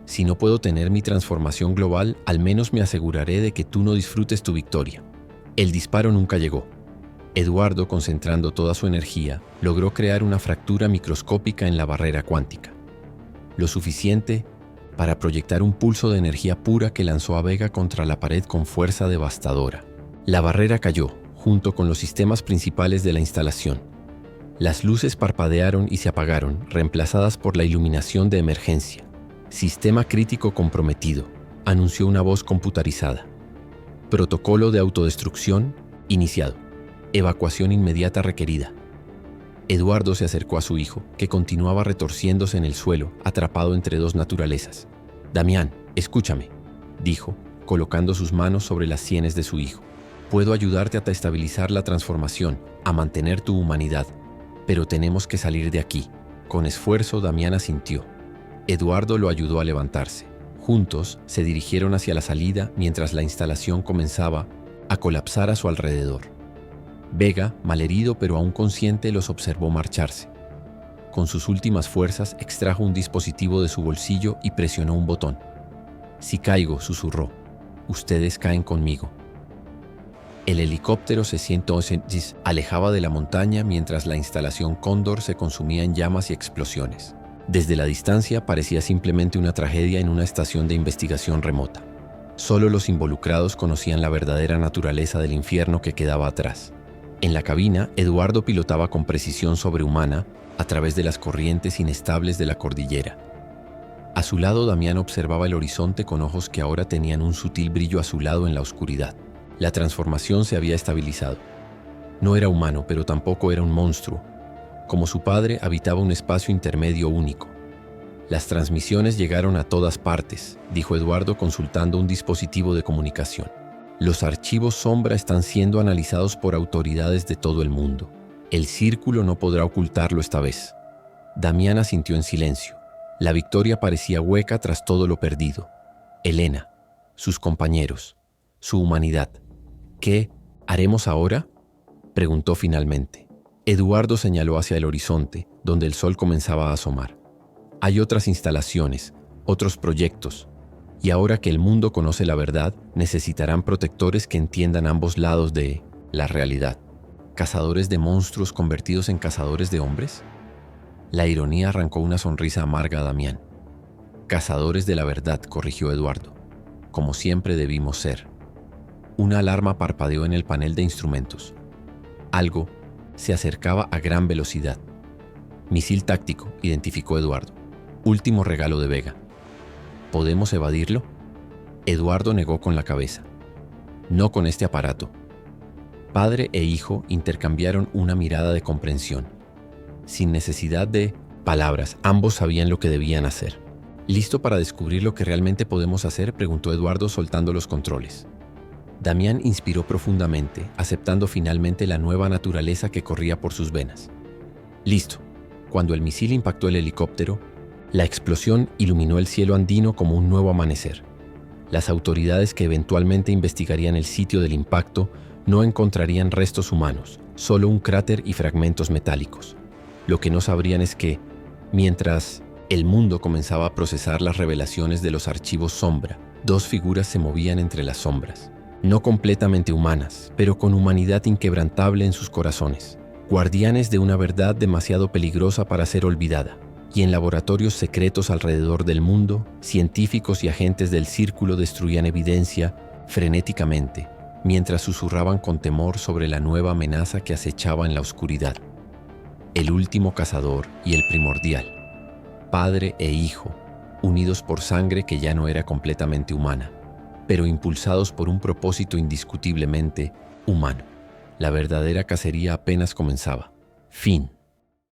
A: Si no puedo tener mi transformación global, al menos me aseguraré de que tú no disfrutes tu victoria. El disparo nunca llegó. Eduardo, concentrando toda su energía, logró crear una fractura microscópica en la barrera cuántica. Lo suficiente para proyectar un pulso de energía pura que lanzó a Vega contra la pared con fuerza devastadora. La barrera cayó, junto con los sistemas principales de la instalación. Las luces parpadearon y se apagaron, reemplazadas por la iluminación de emergencia. Sistema crítico comprometido, anunció una voz computarizada. Protocolo de autodestrucción iniciado. Evacuación inmediata requerida. Eduardo se acercó a su hijo, que continuaba retorciéndose en el suelo, atrapado entre dos naturalezas. Damián, escúchame, dijo, colocando sus manos sobre las sienes de su hijo. Puedo ayudarte a estabilizar la transformación, a mantener tu humanidad, pero tenemos que salir de aquí. Con esfuerzo, Damián asintió. Eduardo lo ayudó a levantarse. Juntos se dirigieron hacia la salida mientras la instalación comenzaba a colapsar a su alrededor. Vega, malherido pero aún consciente, los observó marcharse. Con sus últimas fuerzas extrajo un dispositivo de su bolsillo y presionó un botón. Si caigo, susurró, ustedes caen conmigo. El helicóptero C-130 alejaba de la montaña mientras la instalación Cóndor se consumía en llamas y explosiones. Desde la distancia parecía simplemente una tragedia en una estación de investigación remota. Solo los involucrados conocían la verdadera naturaleza del infierno que quedaba atrás. En la cabina, Eduardo pilotaba con precisión sobrehumana a través de las corrientes inestables de la cordillera. A su lado, Damián observaba el horizonte con ojos que ahora tenían un sutil brillo azulado en la oscuridad. La transformación se había estabilizado. No era humano, pero tampoco era un monstruo. Como su padre, habitaba un espacio intermedio único. Las transmisiones llegaron a todas partes, dijo Eduardo consultando un dispositivo de comunicación. Los archivos Sombra están siendo analizados por autoridades de todo el mundo. El círculo no podrá ocultarlo esta vez. Damián asintió en silencio. La victoria parecía hueca tras todo lo perdido. Elena, sus compañeros, su humanidad. ¿Qué haremos ahora?, preguntó finalmente. Eduardo señaló hacia el horizonte, donde el sol comenzaba a asomar. Hay otras instalaciones, otros proyectos, y ahora que el mundo conoce la verdad, necesitarán protectores que entiendan ambos lados de la realidad. ¿Cazadores de monstruos convertidos en cazadores de hombres? La ironía arrancó una sonrisa amarga a Damián. Cazadores de la verdad, corrigió Eduardo. Como siempre debimos ser. Una alarma parpadeó en el panel de instrumentos. Algo se acercaba a gran velocidad. Misil táctico, identificó Eduardo. Último regalo de Vega. ¿Podemos evadirlo? Eduardo negó con la cabeza. No con este aparato. Padre e hijo intercambiaron una mirada de comprensión. Sin necesidad de palabras, ambos sabían lo que debían hacer. ¿Listo para descubrir lo que realmente podemos hacer?, preguntó Eduardo soltando los controles. Damián inspiró profundamente, aceptando finalmente la nueva naturaleza que corría por sus venas. Listo. Cuando el misil impactó el helicóptero, la explosión iluminó el cielo andino como un nuevo amanecer. Las autoridades que eventualmente investigarían el sitio del impacto no encontrarían restos humanos, solo un cráter y fragmentos metálicos. Lo que no sabrían es que, mientras el mundo comenzaba a procesar las revelaciones de los archivos Sombra, dos figuras se movían entre las sombras. No completamente humanas, pero con humanidad inquebrantable en sus corazones. Guardianes de una verdad demasiado peligrosa para ser olvidada. y en laboratorios secretos alrededor del mundo, científicos y agentes del círculo destruían evidencia frenéticamente, mientras susurraban con temor sobre la nueva amenaza que acechaba en la oscuridad. El último cazador y el primordial, padre e hijo, unidos por sangre que ya no era completamente humana, pero impulsados por un propósito indiscutiblemente humano. La verdadera cacería apenas comenzaba. Fin.